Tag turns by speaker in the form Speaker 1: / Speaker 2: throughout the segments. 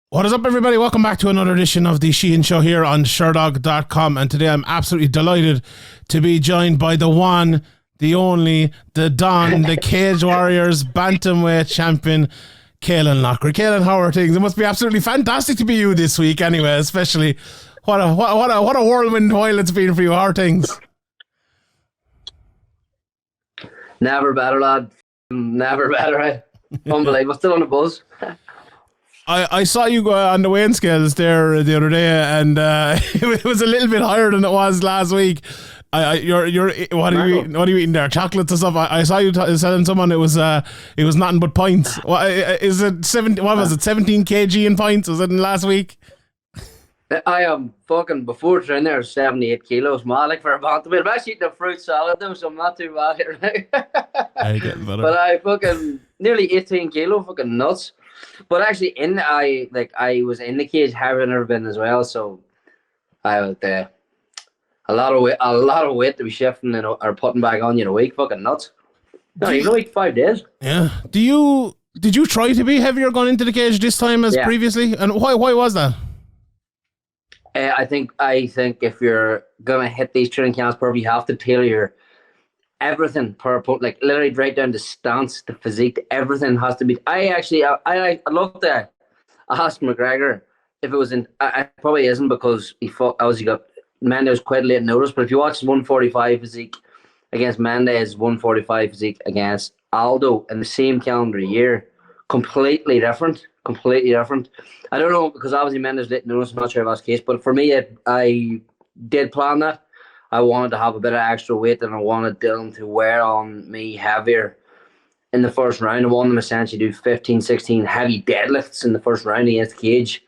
Speaker 1: What is up, everybody? Welcome back to another edition of the Sheehan Show here on Sherdog.com. And today I'm absolutely delighted to be joined by the one, the only, the Don, the Cage Warriors Bantamweight champion, Caolan Loughran. Caolan, how are things? It must be absolutely fantastic to be you this week anyway, especially. What a whirlwind while it's been for you. How are things?
Speaker 2: Never better, lad. Never better. Unbelievable. Still on the buzz.
Speaker 1: I saw you go on the weighing scales there the other day, and it was a little bit higher than it was last week. You're what are you eating there? Chocolates and stuff. I saw you telling someone it was nothing but pints. What is it? 17? What was it? 17 kg in pints? Was it in last week?
Speaker 2: I am fucking before training there 78 kilos, man. Like for a bantamweight, I'm actually eating a fruit salad though, so I'm not too bad here now. But I fucking nearly 18 kilo, fucking nuts. But actually, I was in the cage, having never been as well. So I was there. A lot of weight to be shifting or putting back on you in a week. Fucking nuts. No, even a week, 5 days.
Speaker 1: Yeah. Did you try to be heavier going into the cage this time as previously? And why was that?
Speaker 2: I think if you're gonna hit these training camps, you have to tailor your everything per like literally right down to stance, the physique, everything has to be. I love to ask McGregor if it was in. I probably isn't because he fought. Obviously got Mendes quite late notice. But if you watch 145 physique against Mendes, 145 physique against Aldo in the same calendar year, completely different. I don't know because obviously Mendes late notice. I'm not sure if that's the case, but for me, I did plan that. I wanted to have a bit of extra weight and I wanted Dylan to wear on me heavier in the first round. I wanted him essentially do 15, 16 heavy deadlifts in the first round against the cage.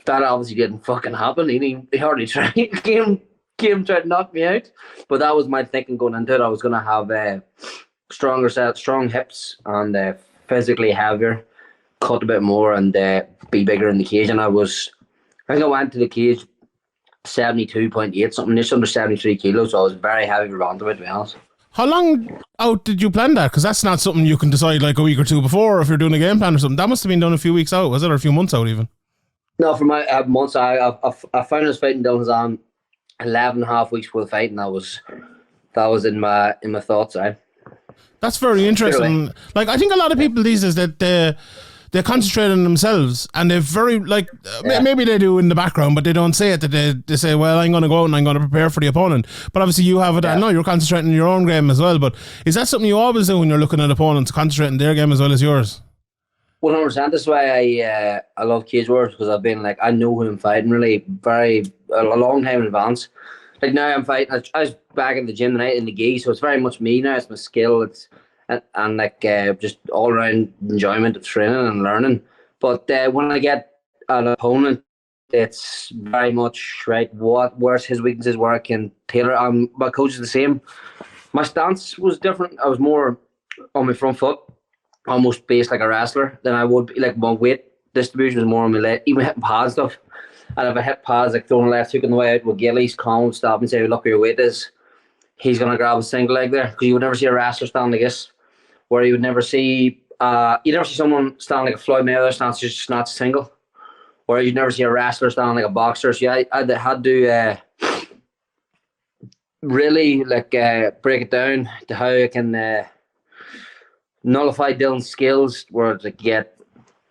Speaker 2: That obviously didn't fucking happen. He hardly tried. Came tried to knock me out. But that was my thinking going into it. I was going to have strong hips and physically heavier, cut a bit more and be bigger in the cage. And I think I went to the cage 72.8 something, just under 73 kilos, so I was very heavy for bantamweight, to be honest.
Speaker 1: How long out did you plan that? Because that's not something you can decide like a week or two before if you're doing a game plan or something. That must have been done a few weeks out, was it? Or a few months out even?
Speaker 2: No, for my months, I found I was fighting Dylan Hazan 11 and a half weeks before the fight, and that was in my thoughts.
Speaker 1: That's very interesting. Like, I think a lot of people these days that they concentrate on themselves and they're very maybe they do in the background, but they don't say it. That they say, well, I'm going to go out and I'm going to prepare for the opponent. But obviously you have it. I know you're concentrating on your own game as well, but is that something you always do when you're looking at opponents, concentrating their game as well as yours?
Speaker 2: 100%. That's why I love Cage Warriors, because I've been I know who I'm fighting really a long time in advance. Like now I'm fighting, I was back in the gym tonight in the gi, so it's very much me now. It's my skill. And just all around enjoyment of training and learning. But when I get an opponent, it's very much right. Where's his weaknesses? Where I can tailor. My coach is the same. My stance was different. I was more on my front foot, almost based like a wrestler. Than I would be. Like my weight distribution was more on my leg, even hitting pad stuff. And if I hit pads like throwing a left hook on the way out with Gillies, Colin would stop and say, "Look where your weight is." He's gonna grab a single leg there, because you would never see a wrestler stand like this. Where you would never see, someone stand like a Floyd Mayweather stance, just not single. Or you'd never see a wrestler stand like a boxer. So yeah, I had to really break it down to how I can nullify Dylan's skills, where to get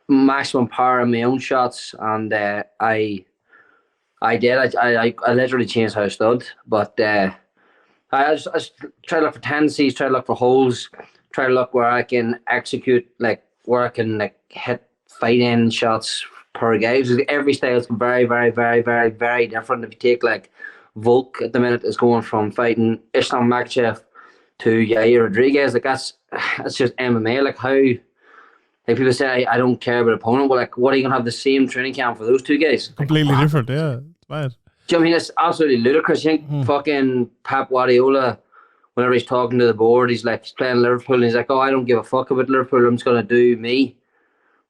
Speaker 2: maximum power in my own shots. And I did. I literally changed how I stood. But I just try to look for tendencies, try to look for holes. Try to look where I can execute, where I can hit fight-in shots per guy. Because every style is very, very, very, very, very different. If you take Volk at the minute is going from fighting Islam Makhachev to Yair Rodriguez, that's just MMA. How people say I don't care about opponent. Well, what are you gonna have the same training camp for those two guys?
Speaker 1: Completely different, yeah. It's bad.
Speaker 2: Do you know what I mean? It's absolutely ludicrous. You think fucking Pep Guardiola, whenever he's talking to the board, he's playing Liverpool, and he's like, "Oh, I don't give a fuck about Liverpool. I'm just gonna do me."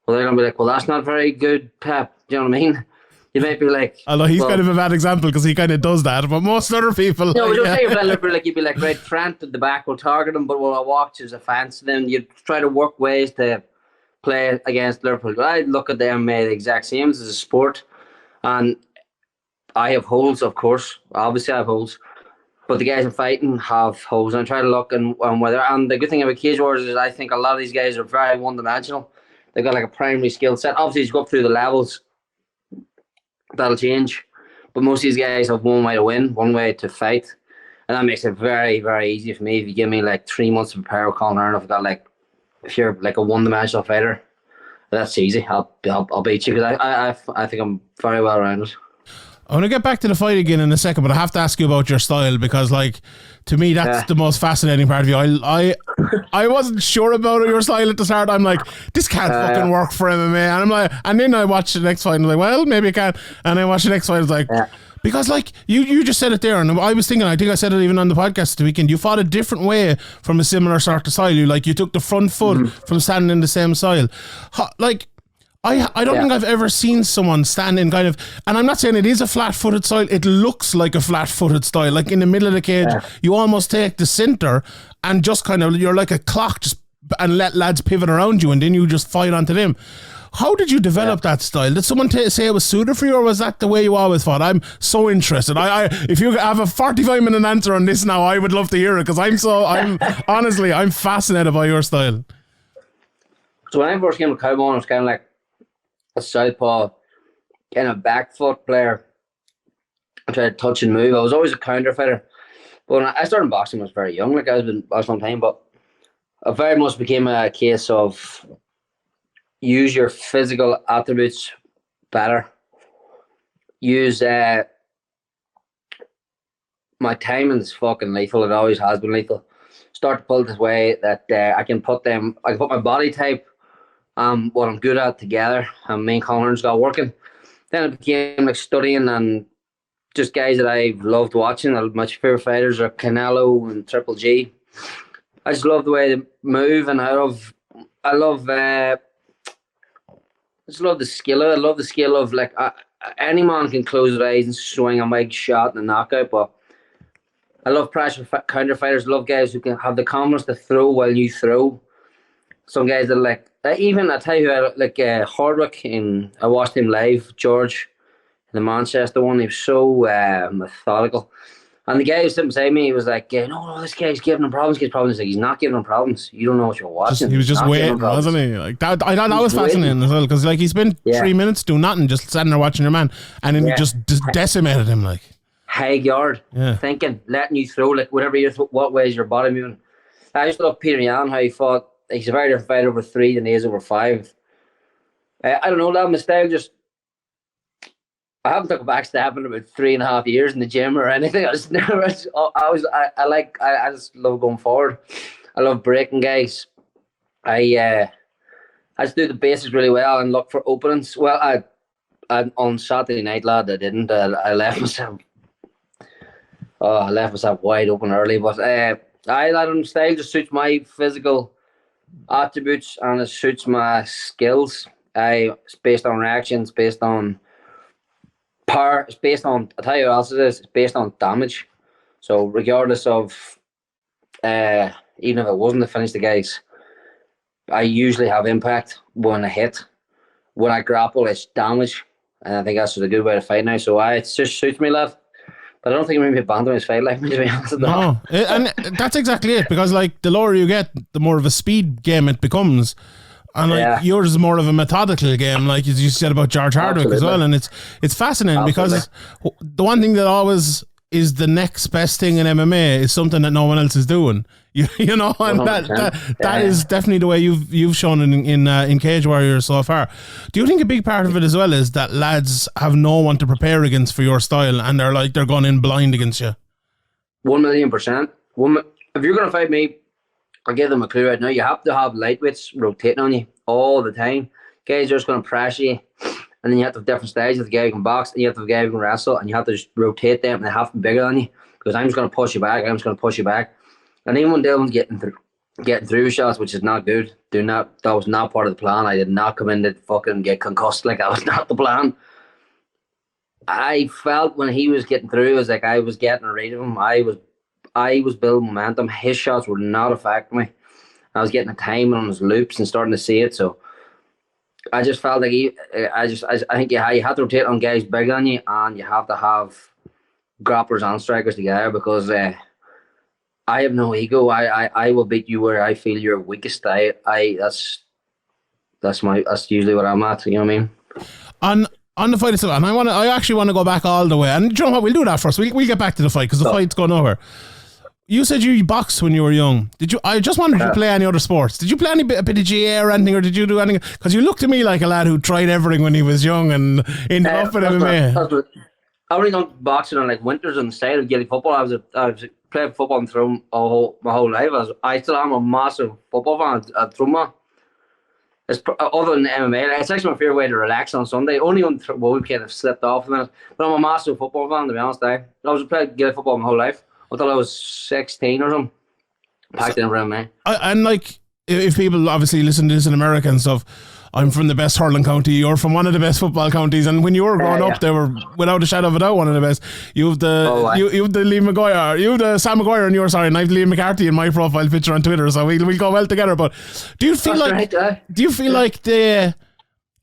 Speaker 2: Well, they're gonna be like, "Well, that's not very good, Pep." Do you know what I mean? You might be like,
Speaker 1: although he's kind of a bad example because he kind of does that, but most other people.
Speaker 2: No, don't say you're playing Liverpool. You'd be like, right, Trent at the back will target him, but when I walk, there's a fence. Then you try to work ways to play against Liverpool. But I look at the MMA the exact same as a sport, and I have holes, of course. Obviously, I have holes, but the guys I'm fighting have holes. And I try to look and whether. And the good thing about Cage Wars is I think a lot of these guys are very one-dimensional. They've got like a primary skill set. Obviously, as you go up through the levels, that'll change. But most of these guys have one way to win, one way to fight. And that makes it very, very easy for me. If you give me like 3 months to prepare with Caolan Loughran, if you're like a one-dimensional fighter, that's easy. I'll beat you because I think I'm very well rounded.
Speaker 1: I want to get back to the fight again in a second, but I have to ask you about your style because, like, to me, that's the most fascinating part of you. I wasn't sure about your style at the start. I'm like, this can't fucking work for MMA, and I'm like, and then I watched the next fight and I'm like, well, maybe it can. And I watched the next fight, I was like, because like you just said it there, and I was thinking, I think I said it even on the podcast the weekend. You fought a different way from a similar sort of style. You took the front foot from standing in the same style, I don't think I've ever seen someone stand in kind of, and I'm not saying it is a flat-footed style, it looks like a flat-footed style, like in the middle of the cage, you almost take the center and just kind of, you're like a clock, just and let lads pivot around you and then you just fight onto them. How did you develop that style? Did someone say it was suited for you, or was that the way you always fought? I'm so interested. If you have a 45-minute answer on this now, I would love to hear it, because honestly, I'm fascinated by your style.
Speaker 2: So when I first came to Kaobon, it was kind of like a southpaw, kind of back foot player. I tried to touch and move. I was always a counter fighter. But when I started boxing, I was very young. Like, I was in boxing a long time, but it very much became a case of use your physical attributes better. Use my timing is fucking lethal. It always has been lethal. Start to pull this way that I can put my body type, what I'm good at together, and me and Connor's got working. Then it became like studying and just guys that I've loved watching. My favorite fighters are Canelo and Triple G. I just love the way they move, and I love just love the skill. I love the skill of, like, any man can close their eyes and swing a big shot and a knockout, but I love pressure counter fighters. Love guys who can have the confidence to throw while you throw. Some guys that even I tell you, like Hardwick, I watched him live, George, in the Manchester one. He was so methodical. And the guy who was sitting beside me, he was like, no, this guy's giving him problems. Like, he's not giving him problems. You don't know what you're watching.
Speaker 1: He was just waiting, wasn't he? Like that. I thought that was fascinating as well, because like he spent 3 minutes doing nothing, just sitting there watching your man, and then he just decimated him, like
Speaker 2: high guard, thinking, letting you throw, like whatever what way is your body moving. I just love Peter Yan, how he fought. He's a very different fighter over 3 than he is over 5. I don't know, that my style just. I haven't took a back step in about 3.5 years in the gym or anything. I just love going forward. I love breaking guys. I just do the basics really well and look for openings. Well, I on Saturday night, lad, I didn't. I left myself. I left myself wide open early, but style just suits my physical attributes and it suits my skills. It's based on reactions, based on power. It's based on, I'll tell you what else it is. It's based on damage. So regardless of, even if it wasn't to finish the guys, I usually have impact when I hit. When I grapple, it's damage, and I think that's just a good way to fight now. So it just suits me, lad. But I don't think I'm going to be banned in his fight, like, to be honest.
Speaker 1: No, and that's exactly it, because like the lower you get, the more of a speed game it becomes. And like yours is more of a methodical game, like as you said about George Hardwick as well. And it's fascinating because the one thing that always is the next best thing in MMA is something that no one else is doing. You know, and that is definitely the way you've shown in Cage Warriors so far. Do you think a big part of it as well is that lads have no one to prepare against for your style, and they're going in blind against you?
Speaker 2: 1,000,000%. If you're going to fight me, I'll give them a clue right now. You have to have lightweights rotating on you all the time. Guys are just going to pressure you, and then you have to have different styles. You have the guy who can box, and you have to have the guy who can wrestle, and you have to just rotate them, and they have to be bigger than you, because I'm just going to push you back. And even when Dylan's getting through shots, which is not good. That was not part of the plan. I did not come in to fucking get concussed. Like, that was not the plan. I felt when he was getting through, it was like I was getting a rate of him. I was building momentum. His shots were not affecting me. I was getting a timing on his loops and starting to see it. So I just felt like I think you have to rotate on guys bigger than you, and you have to have grapplers and strikers together because I have no ego. I will beat you where I feel you're weakest. That's usually what I'm at. You know what I mean?
Speaker 1: On the fight itself, and I actually want to go back all the way. And you know what? We'll do that first. We'll get back to the fight because the fight's going nowhere. You said you boxed when you were young. Did you? I just wondered if you play any other sports. Did you play a bit of GA or anything, or did you do anything? Because you looked to me like a lad who tried everything when he was young and ended up with MMA.
Speaker 2: I only done boxing on like winters on the side of Gaelic football. I was playing football and throwing my whole life. I still am a massive football fan at Throma. It's other than MMA, like, it's actually my favorite way to relax on Sunday. Only on we kind of slipped off a minute, but I'm a massive football fan. To be honest, I was playing Gaelic football my whole life until I was 16 or something. Packed in around me. And
Speaker 1: like, if people obviously listen to this in America and stuff, I'm from the best hurling county. You're from one of the best football counties, and when you were growing up, they were without a shadow of a doubt one of the best. You've the you've the Lee Maguire, you've the Sam Maguire, and and I've Liam McCarthy in my profile picture on Twitter, so we'll go well together. But do you feel like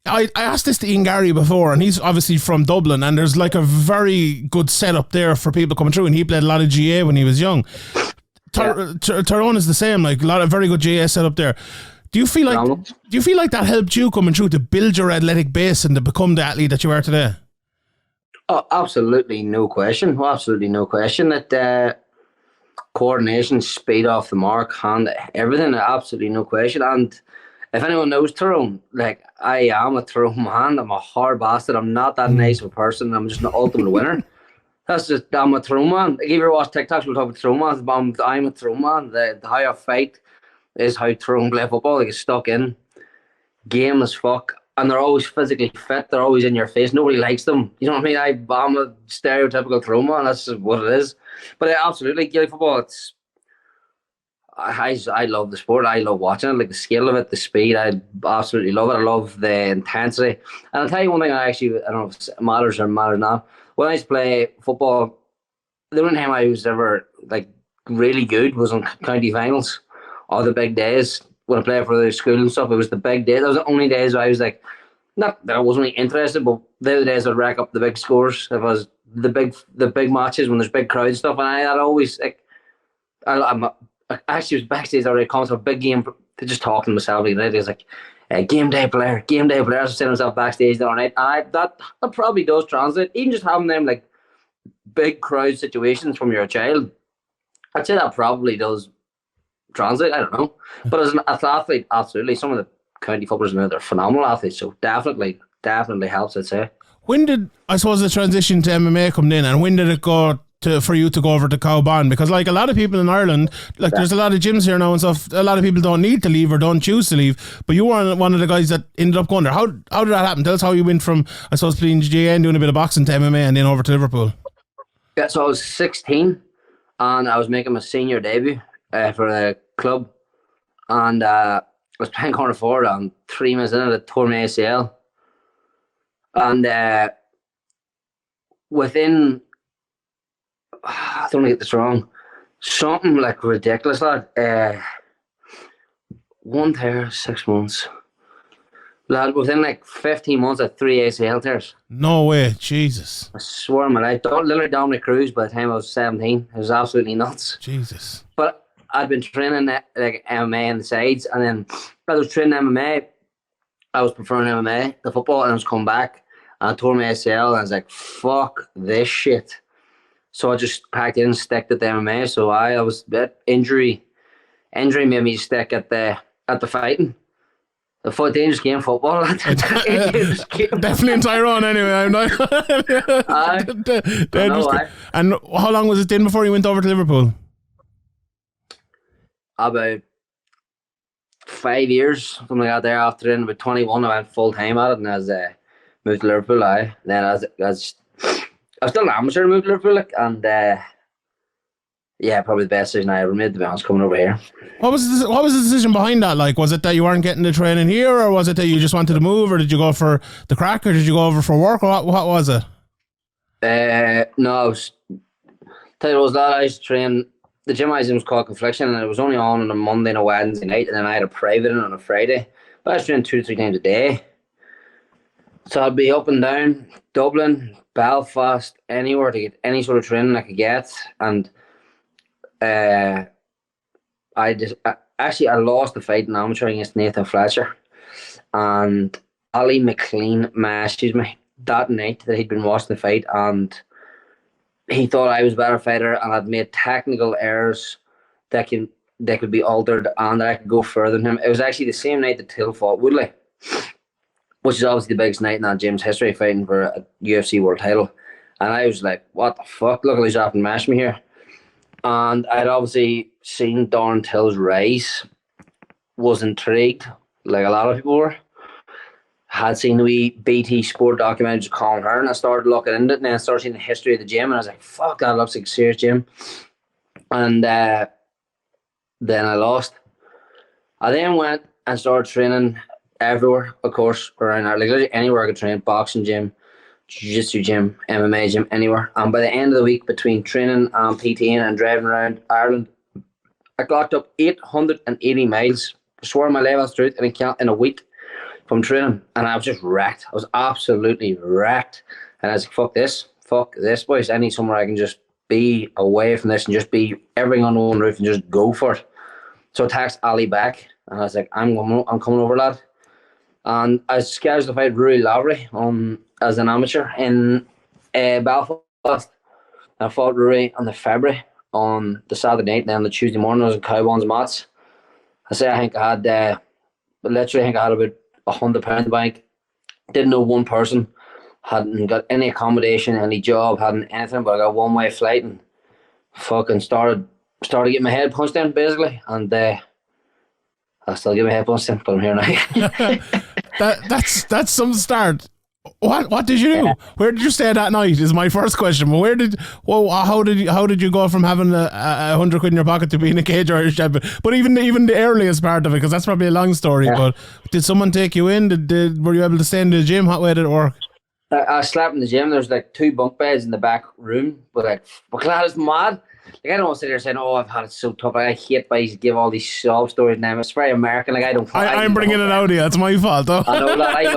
Speaker 1: I asked this to Ian Gary before, and he's obviously from Dublin, and there's like a very good setup there for people coming through, and he played a lot of GA when he was young. Tyrone is the same, like a lot of very good GA setup there. Do you feel like that helped you coming through to build your athletic base and to become the athlete that you are today?
Speaker 2: Oh, absolutely no question. Absolutely no question. That coordination, speed off the mark, hand, everything. Absolutely no question. And if anyone knows Tyrone, like I am a Tyrone man. I'm a hard bastard. I'm not that nice of a person. I'm just an ultimate winner. That's just, I'm a Tyrone man. If you ever watch TikToks, we'll talk about Tyrone man. I'm a Tyrone man. The how I fight is how Tyrone play football. They get stuck in, game as fuck, and they're always physically fit. They're always in your face. Nobody likes them. You know what I mean? I'm a stereotypical Tyrone man. That's just what it is. But absolutely, Gaelic football. I love the sport. I love watching it. Like the skill of it, the speed. I absolutely love it. I love the intensity. And I'll tell you one thing. I don't know if it matters or matters not. When I used to play football, the only time I was ever like really good was on county finals. All the big days when I played for the school and stuff, it was the big day. That was the only days I was like, not that I wasn't really interested, but they were the days I'd rack up the big scores. If I was the big matches when there's big crowds and stuff, and I'd always like, I actually was backstage already coming to a big game, just talking to myself. It was like, game day player. I was sitting myself backstage the other night. And that probably does translate. Even just having them like big crowd situations from your child, I'd say that probably does translate. I don't know, but as an athlete, absolutely. Some of the county footballers now, they're phenomenal athletes, so definitely helps, I'd say. When did,
Speaker 1: I suppose, the transition to MMA come in, and when did it go for you to go over to Kaobon? Because like a lot of people in Ireland, like there's a lot of gyms here now and stuff, a lot of people don't need to leave or don't choose to leave, but you were one of the guys that ended up going there. How did that happen? Tell us how you went from, I suppose, playing GA and doing a bit of boxing to MMA and then over to Liverpool.
Speaker 2: Yeah, so I was 16 and I was making my senior debut for the club, and I was playing corner forward, and 3 minutes in it tore my ACL, and within, I don't want to get this wrong, something like ridiculous, lad. 1 tear, 6 months, lad. Within like 15 months, I had 3 ACL tears.
Speaker 1: No way, Jesus!
Speaker 2: I swear on my life, literally down my cruise by the time I was 17. It was absolutely nuts.
Speaker 1: Jesus.
Speaker 2: But I'd been training like MMA on the sides, and then I was training MMA. I was preferring MMA, the football, and I was coming back, and I tore my ACL, and I was like, "Fuck this shit." So I just packed in and stuck at the MMA. So I was a bit injury made me stick at the fighting. The dangerous game, football.
Speaker 1: Definitely in Tyrone, anyway. I'm not. And how long was it then before you went over to Liverpool?
Speaker 2: About 5 years, something like that. There after in about 21, I went full time at it, and as moved to Liverpool. Then I was still an amateur to move to Liverpool, and yeah, probably the best decision I ever made, to be honest, coming over here.
Speaker 1: What was the decision behind that? Like, was it that you weren't getting the training here, or was it that you just wanted to move, or did you go for the crack, or did you go over for work, or what was it?
Speaker 2: No, I was. Tell you what, was that I used to train. The gym I was in was called Confliction, and it was only on a Monday and a Wednesday night, and then I had a private on a Friday. But I was training 2 to 3 times a day. So I'd be up and down Dublin, Belfast, anywhere to get any sort of training I could get. And I lost the fight in amateur against Nathan Fletcher. And Ali McLean messaged me that night that he'd been watching the fight, and he thought I was a better fighter and I'd made technical errors that could be altered and that I could go further than him. It was actually the same night that Till fought Woodley, which is obviously the biggest night in that gym's history, fighting for a UFC world title. And I was like, what the fuck? Look at these off and mash me here. And I'd obviously seen Darren Till's rise, was intrigued, like a lot of people were. Had seen the wee BT Sport documentaries of Caolan Loughran. I started looking into it, and then I started seeing the history of the gym, and I was like, fuck, that looks like a serious gym. And then I lost. I then went and started training everywhere, of course, around there. Like literally anywhere I could train, boxing gym, jiu-jitsu gym, MMA gym, anywhere. And by the end of the week, between training and PTing and driving around Ireland, I clocked up 880 miles. I swear my life truth in a week from training, and I was just wrecked. I was absolutely wrecked. And I was like, fuck this, boys. I need somewhere I can just be away from this and just be everything on one roof and just go for it. So I texted Ali back, and I was like, I'm coming over, lad. And I scheduled to fight Rui Lavery as an amateur in Belfast. I fought Rui on the February on the Saturday night, and then on the Tuesday morning I was in Kaobon's mats. I think I had about £100 in the bank. Didn't know one person, hadn't got any accommodation, any job, hadn't anything, but I got one-way flight and fucking started getting my head punched in, basically. And I still get my head punched in, but I'm here now.
Speaker 1: That's some start. What did you do? Yeah. Where did you stay that night? Is my first question. But how did you go from having £100 in your pocket to being a cage Irish champion? But even the earliest part of it, because that's probably a long story. Yeah. But did someone take you in? Were you able to stay in the gym? How way did it work?
Speaker 2: I slept in the gym. There's like 2 bunk beds in the back room, but like, glad it's mad. Like, I don't want to sit there saying, "Oh, I've had it so tough." Like, I hate guys give all these sob stories now. It's very American. Like, I'm
Speaker 1: bringing it out here. It's my fault, though.
Speaker 2: I know, lad. I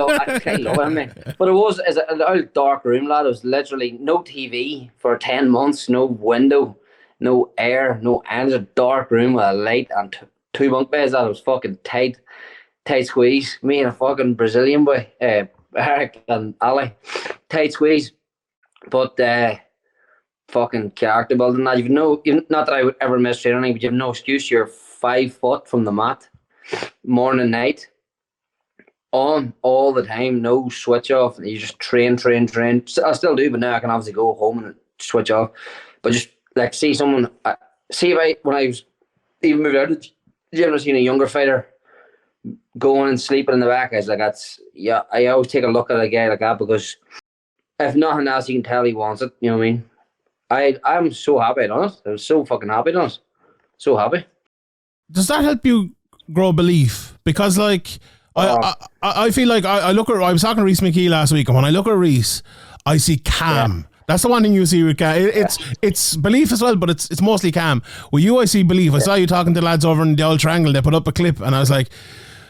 Speaker 2: love it, man. But it was as an old dark room, lad. It was literally no TV for 10 months, no window, no air, no end. It was a dark room with a light and 2 bunk beds. That was fucking tight squeeze. Me and a fucking Brazilian boy, Eric and Ali, tight squeeze. But fucking character building. That not that I would ever miss training, but you have no excuse. You're 5 foot from the mat, morning and night, on all the time, no switch off. You just train. I still do, but now I can obviously go home and switch off. But just like when I was even moved out of the gym, I seen a younger fighter going and sleeping in the back. I was like, I always take a look at a guy like that, because if nothing else, you can tell he wants it. You know what I mean? I'm so happy on it. I'm so fucking happy on it. So happy.
Speaker 1: Does that help you grow belief? Because like I feel like I was talking to Reese McKee last week, and when I look at Reese, I see calm. Yeah. That's the one thing you see with calm. It's belief as well, but it's mostly calm. With you, I see belief. I saw you talking to lads over in the old triangle. They put up a clip, and I was like,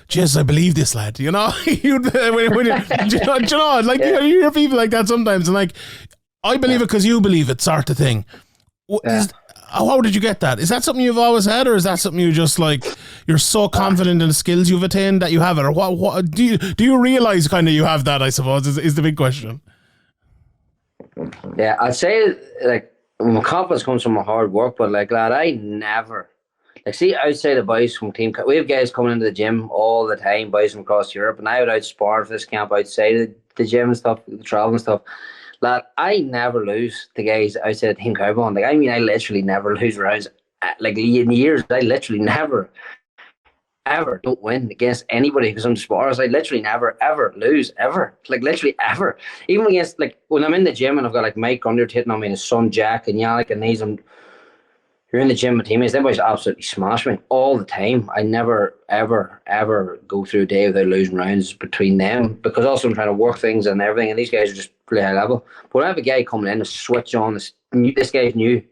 Speaker 1: "Jeez, I believe this lad." You know, do you know, like you hear people like that sometimes, and like, I believe it because you believe it, sort of thing. How did you get that? Is that something you've always had, or is that something you just like, you're so confident in the skills you've attained that you have it, or what do you realize kind of you have that, I suppose, is the big question.
Speaker 2: Yeah, I'd say like my confidence comes from my hard work, but like, lad, I never see outside the boys from team. We have guys coming into the gym all the time, boys from across Europe, and I would outspar for this camp outside the gym and stuff, the travel and stuff. Lad, I never lose to guys outside Team Kaobon. Like, I mean, I literally never lose rounds. Like, in years, I literally never, ever don't win against anybody because I'm sparring. I literally never, ever lose, ever. Like, literally, ever. Even against, like, when I'm in the gym and I've got, like, Mike Undert hitting on me and his son Jack and Yannick and these, you're in the gym with teammates, them boys absolutely smash me all the time. I never, ever, ever go through a day without losing rounds between them, because also I'm trying to work things and everything, and these guys are just pretty high level. But when I have a guy coming in to switch on, this guy's new,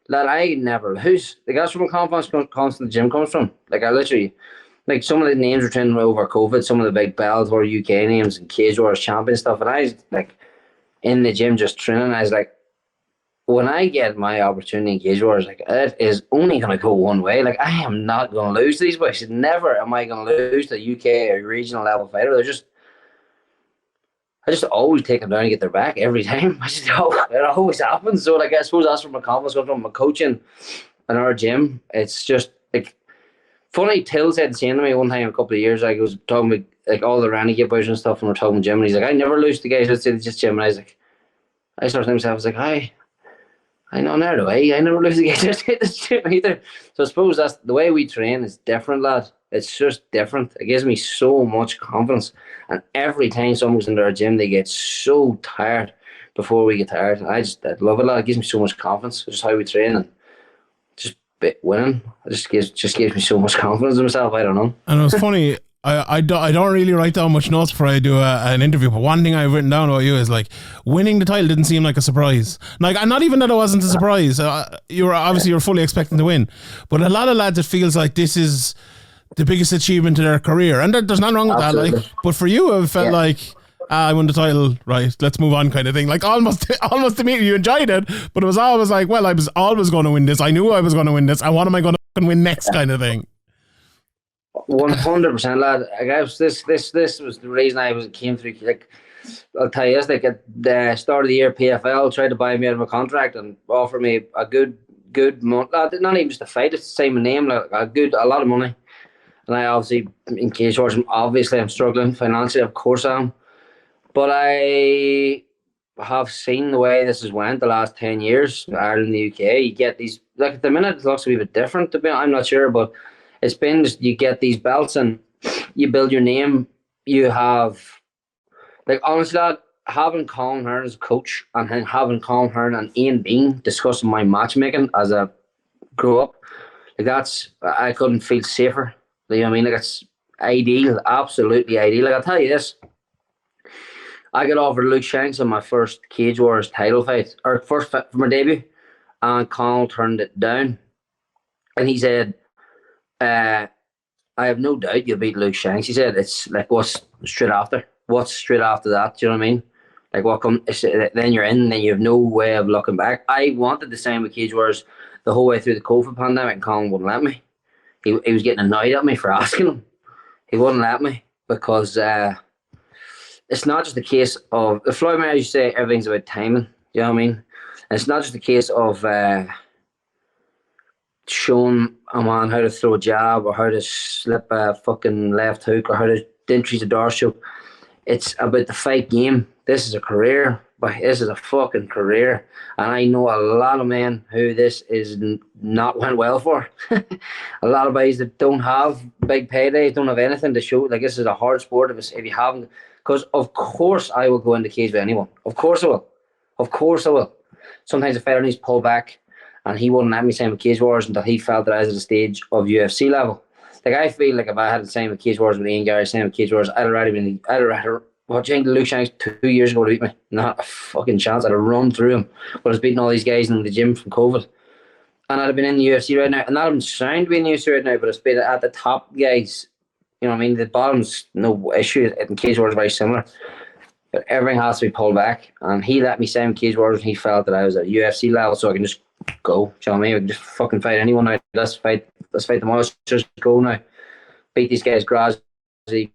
Speaker 2: lad, I never lose. Like, that's where my confidence comes to the gym comes from. Like, I literally, like some of the names were trending over COVID, some of the big Bellator UK names and Cage Wars champion stuff, and I was like in the gym just training. I was like, when I get my opportunity in Cage Wars, like it is only going to go one way. Like I am not going to lose to these boys. Never am I going to lose to a UK or regional level fighter. I just always take them down and get their back every time. It always happens. So like I suppose that's from my confidence comes from my coaching in our gym. It's just like funny. Till said the same to me one time a couple of years ago. I was talking about like all the renegade boys and stuff, and we're talking gym, and he's like, I never lose to guys. It's just gym, and I was like, I started to myself, I was like, I know now the way. I never lose against this gym either. So I suppose that's the way we train is different, lad. It's just different. It gives me so much confidence. And every time someone's in our gym, they get so tired before we get tired. And I love it, lad. It gives me so much confidence. It's just how we train and just winning. It just gives me so much confidence in myself. I don't know.
Speaker 1: And it was funny. I don't really write down much notes before I do an interview, but one thing I've written down about you is like winning the title didn't seem like a surprise. Like, and not even that it wasn't a surprise. You're fully expecting to win, but a lot of lads it feels like this is the biggest achievement in their career, and there's nothing wrong with
Speaker 2: Absolutely.
Speaker 1: that. Like, but for you, it felt like I won the title, right? Let's move on, kind of thing. Like almost immediately you enjoyed it, but it was always like, well, I was always going to win this. I knew I was going to win this, and what am I going to win next, kind of thing.
Speaker 2: 100%, lad. I guess this was the reason I came through. Like, I'll tell you this: like at the start of the year, PFL tried to buy me out of my contract and offer me a good month. Not even just a fight; it's the same name, like a lot of money. And I obviously, in Cage Wars, I'm struggling financially. Of course, I am. But I have seen the way this has went the last 10 years. Ireland, the UK, you get these. Like at the minute, it looks a wee bit different. I'm not sure, but. It's been just you get these belts and you build your name. You have, like, honestly, lad, having Caolan Loughran as a coach and then having Caolan Loughran and Ian Bean discussing my matchmaking as I grew up, like I couldn't feel safer. You know what I mean? Like it's ideal, absolutely ideal. Like I'll tell you this, I got offered Luke Shanks on my first Cage Wars title fight, or first fight for my debut, and Caolan turned it down, and he said, I have no doubt you'll beat Luke Shanks. He said, it's like, what's straight after? What's straight after that? Do you know what I mean? Like, what come? Then you're in, then you have no way of looking back. I wanted to sign with Cage Wars the whole way through the COVID pandemic, and Colin wouldn't let me. He was getting annoyed at me for asking him. He wouldn't let me because it's not just a case of, Floyd Mayweather used to say everything's about timing. You know what I mean? And it's not just a case of showing a man how to throw a jab or how to slip a fucking left hook or how to entries a dorsal. It's about the fight game. This is a career, but this is a fucking career. And I know a lot of men who this is not went well for. A lot of guys that don't have big paydays, don't have anything to show. Like, this is a hard sport if you haven't. Because of course I will go into cage with anyone. Of course I will. Of course I will. Sometimes a fighter needs to pull back. And he wouldn't let me sign with Cage Wars until he felt that I was at a stage of UFC level. Like, I feel like if I had to sign with Cage Wars with Ian Gary, sign with Cage Wars, I'd have rather what do you think Luke Shanks 2 years ago to beat me? Not a fucking chance. I'd have run through him. But I was beating all these guys in the gym from COVID. And I'd have been in the UFC right now. And that wouldn't sound to be in the UFC right now, but it's been at the top guys. You know what I mean? The bottom's no issue. And Cage Wars is very similar. But everything has to be pulled back. And he let me sign with Cage Wars and he felt that I was at UFC level, so I can just go. Do you know what I mean? We can just fucking fight anyone now. Let's fight them all. Let's just go now. Beat these guys gradually,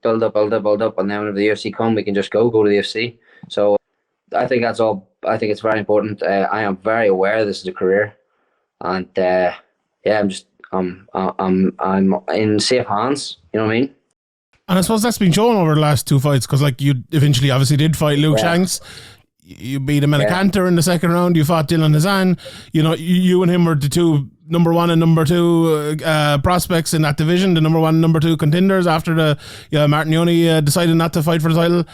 Speaker 2: build up, and then whenever the UFC come, we can just go to the UFC. So I think that's all. I think it's very important. I am very aware this is a career, and I'm in safe hands. You know what I mean?
Speaker 1: And I suppose that's been shown over the last two fights, because like you eventually obviously did fight Luke Shanks. You beat him in a canter in the second round. You fought Dylan Hazan. You know, you and him were the two number one and number two prospects in that division, the number one and number two contenders after the Martin Yoni decided not to fight for the title.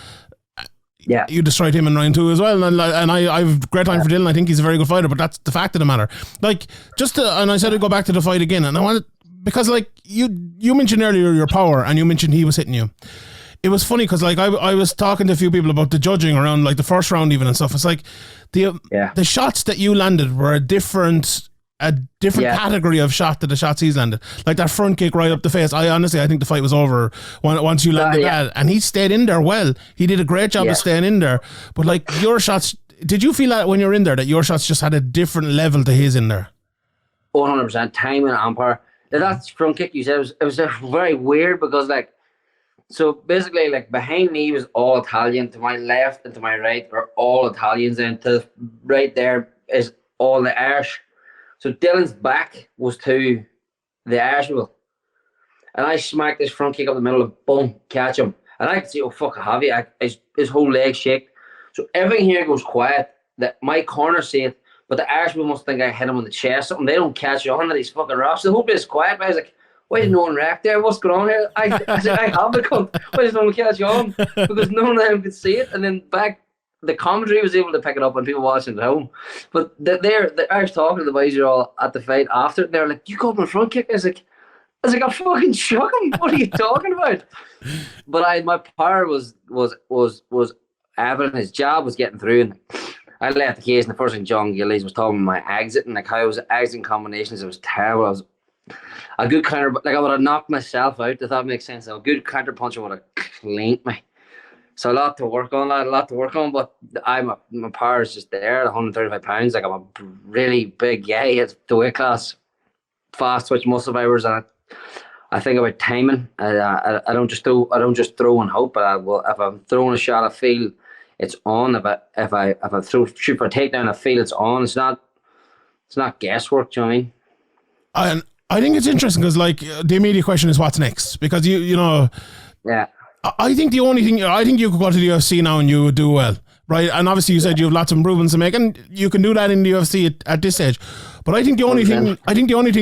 Speaker 1: Yeah, you destroyed him in round two as well, and I've great time for Dylan. I think he's a very good fighter, but that's the fact of the matter. Like, and I said I'd go back to the fight again, and I wanted, because like you mentioned earlier your power, and you mentioned he was hitting you. It was funny because like I was talking to a few people about the judging around like the first round even and stuff. It's like the shots that you landed were a different a different category of shot to the shots he's landed. Like that front kick right up the face. I think the fight was over once you landed that. And he stayed in there well. He did a great job of staying in there. But like your shots, did you feel that when you were in there that your shots just had a different level to his in there?
Speaker 2: 100% timing and power. That front kick you said it was very weird because like, so basically like behind me was all Italian, to my left and to my right are all Italians, and to right there is all the Irish. So Dylan's back was to the Irish people, and I smacked this front kick up the middle of boom, catch him, and I could see, oh fuck, I have you. His whole leg shake. So everything here goes quiet. That my corner see it. But the Irish people must think I hit him on the chest. Something they don't catch on that he's fucking rough. So the whole place is quiet. But I was like, why is no one react there? What's going on here? I said, I have the cunt. Why does no one catch on? Because none of them could see it. And then the commentary was able to pick it up when people watching at home. But the Irish talking to the boys are all at the fight after. They're like, you called him a front kick? I was like, I fucking shook him. What are you talking about? But my power was evident. His job was getting through. And I left the case, and the first thing John Gillies was talking about my exit, and like how I was exiting combinations, it was terrible. I was a good counter, like I would have knocked myself out, if that makes sense. A good counter puncher would have cleaned me. So a lot to work on, but my power is just there at 135 pounds. Like I'm a really big guy. It's the weight class, fast twitch muscle fibers, and I think about timing. I don't just throw and hope, but if I'm throwing a shot, I feel it's on. If I shoot for a takedown, I feel it's on. It's not guesswork. Do you know what I mean?
Speaker 1: I think it's interesting because like the immediate question is what's next, because you know.
Speaker 2: Yeah.
Speaker 1: I think you could go to the UFC now and you would do well, right? And obviously you said you have lots of improvements to make, and you can do that in the UFC at this stage. But I think the only thing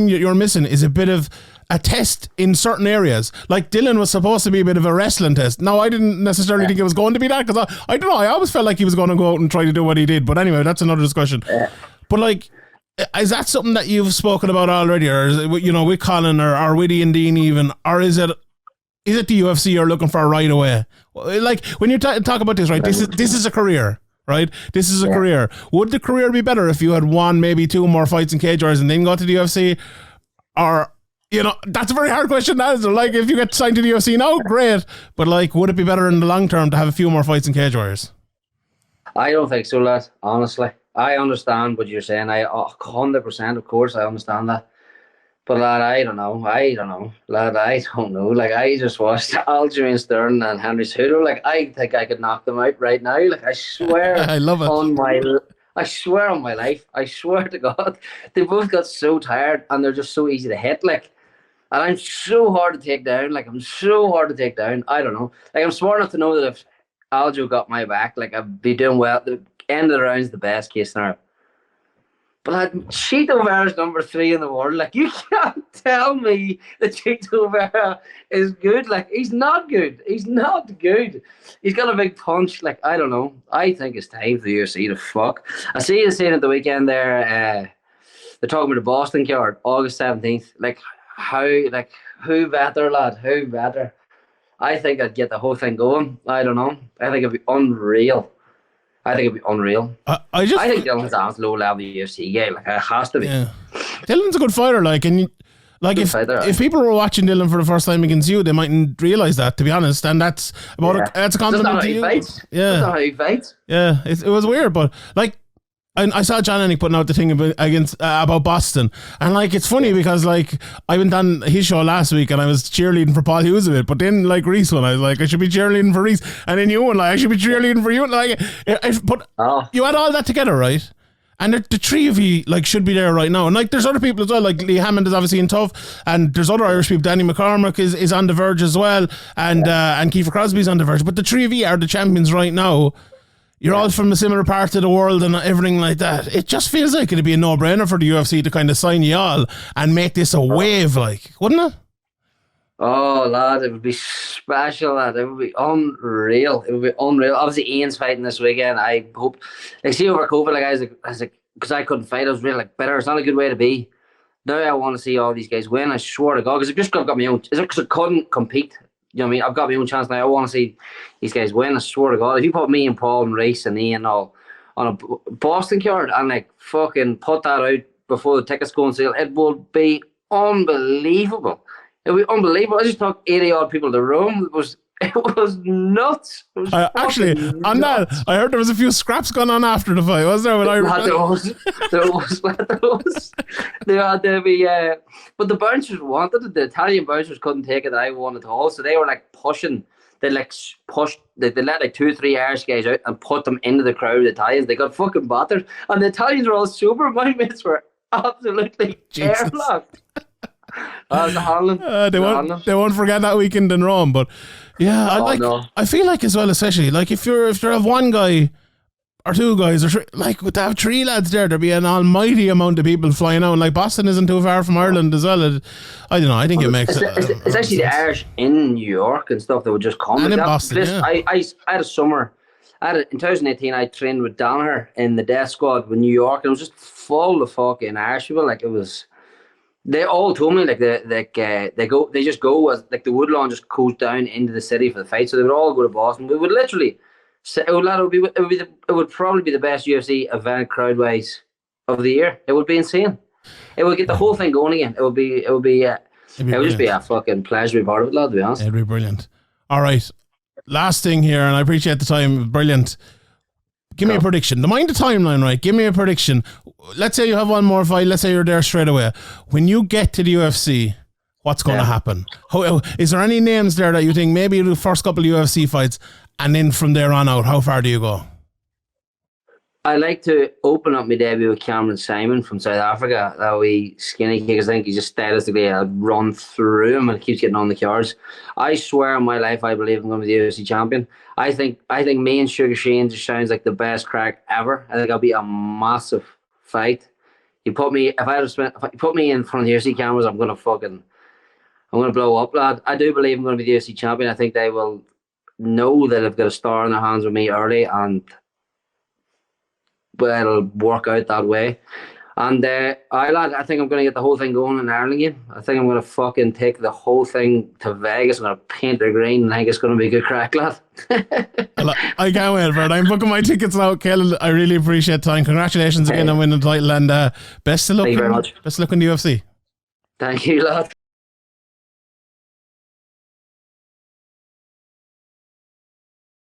Speaker 1: that you're missing is a bit of a test in certain areas. Like Dylan was supposed to be a bit of a wrestling test. Now I didn't necessarily think it was going to be that, because I don't know. I always felt like he was going to go out and try to do what he did. But anyway, that's another discussion. But like, is that something that you've spoken about already, or is it, you know, with Colin or with Ian Dean even, or is it the UFC you're looking for right away? Like when you talk about this, right? This is a career, right? This is a career. Would the career be better if you had won maybe 2 more fights in Cage Warriors and then got to the UFC? Or, you know, that's a very hard question to answer. Like if you get signed to the UFC now, great. But like, would it be better in the long term to have a few more fights in Cage Warriors? I
Speaker 2: don't think so, lad. Honestly, I understand what you're saying. 100%, of course, I understand that. But lad, I don't know. Lad, I don't know. Like I just watched Aljamain Sterling and Henry Cejudo. Like I think I could knock them out right now. Like I swear,
Speaker 1: I love it.
Speaker 2: I swear on my life. I swear to God, they both got so tired and they're just so easy to hit. Like, and I'm so hard to take down. I don't know. Like I'm smart enough to know that if Aljo got my back, like I'd be doing well. The end of the round's the best case scenario. But Chito Vera's number 3 in the world. Like, you can't tell me that Chito Vera is good. Like, he's not good. He's got a big punch. Like, I don't know. I think it's time for the UFC to fuck. I see you saying at the weekend there, they're talking about the Boston card, August 17th. Like, who better, lad? Who better? I think I'd get the whole thing going. I don't know. I think it'd be unreal. I think it'd be unreal. I think Dylan Hazan's low level UFC. Yeah, like it has to be. Yeah.
Speaker 1: Dylan's a good fighter, like, and like if people were watching Dylan for the first time against you, they mightn't realize that, to be honest. And that's about that's a compliment to you. Yeah, that's not how he fights. Yeah, it was weird, but like, I saw John Anik putting out the thing about Boston, and like it's funny because like I went on his show last week and I was cheerleading for Paul Hughes a bit, but then like Reese won, I was like I should be cheerleading for Reese, and then you won, like I should be cheerleading for you, like you had all that together, right? And the 3 of you like should be there right now, and like there's other people as well, like Lee Hammond is obviously in tough, and there's other Irish people. Danny McCormack is on the verge as well, and Kiefer Crosby's on the verge, but the 3 of you are the champions right now. You're all from a similar part of the world and everything like that. It just feels like it'd be a no-brainer for the UFC to kind of sign you all and make this a wave, like, wouldn't it?
Speaker 2: Oh, lad, it would be special, lad. It would be unreal. Obviously, Ian's fighting this weekend. I hope, like, see over COVID, like, I was like, because I couldn't fight, I was really like bitter. It's not a good way to be. Now I want to see all these guys win. I swear to God, because I've just got my own. Is it because I couldn't compete? You know what I mean? I've got my own chance now. I want to see these guys win. I swear to God. If you put me and Paul and Reese and Ian all on a Boston card and like fucking put that out before the tickets go on sale. It will be unbelievable. It will be unbelievable. I just took 80 odd people to the room. It was nuts. It was
Speaker 1: actually,
Speaker 2: nuts.
Speaker 1: on that, I heard there was a few scraps going on after the fight, was there?
Speaker 2: There was. There had to be, but the bouncers wanted it. The Italian bouncers couldn't take it. I wanted it all, so they were like pushing. They like pushed. They let like 2 or 3 Irish guys out and put them into the crowd. The Italians, they got fucking battered, and the Italians were all super. My mates were absolutely airlocked.
Speaker 1: They won't forget that weekend in Rome, but yeah, I feel like as well, especially like if you have one guy or two guys or three, like to have 3 lads there'd be an almighty amount of people flying out. And like Boston isn't too far from Ireland as well. I don't know. I think it makes
Speaker 2: it's actually the Irish in New York and stuff that would just come.
Speaker 1: And in Boston,
Speaker 2: I had a summer. In 2018, I trained with Danaher in the death squad with New York, and it was just full of fucking Irish people. Like it was. They all told me they just go as like the Woodlawn just goes down into the city for the fight, so they would all go to Boston. We would literally, it would probably be the best UFC event crowd wise of the year. It would be insane. It would get the whole thing going again. It would just be a fucking pleasure to be part of it, lad. To be honest,
Speaker 1: it'd be brilliant. All right, last thing here, and I appreciate the time. Brilliant. Give me a prediction. Mind the timeline, right? Give me a prediction. Let's say you have one more fight. Let's say you're there straight away. When you get to the UFC, what's going to happen? Is there any names there that you think maybe the first couple of UFC fights, and then from there on out, how far do you go?
Speaker 2: I like to open up my debut with Cameron Saaiman from South Africa. That wee skinny kick. I think he just stylistically run through him and it keeps getting on the cards. I swear on my life, I believe I'm going to be the UFC champion. I think me and Sugar Sheehan just sounds like the best crack ever. I think I'll be a massive fight. If you put me in front of the UFC cameras, I'm gonna blow up, lad. I do believe I'm going to be the UFC champion. I think they will know that they've got a star in their hands with me early, but it'll work out that way. And I think I'm going to get the whole thing going in Ireland again. I think I'm going to fucking take the whole thing to Vegas. I'm going to paint it green, and I think it's going to be a good crack, lad.
Speaker 1: I can't wait for it. I'm booking my tickets now, Caolan. I really appreciate the time. Congratulations again on winning the title, and best of luck.
Speaker 2: Thank you very much.
Speaker 1: Best of luck in the UFC.
Speaker 2: Thank you, lad.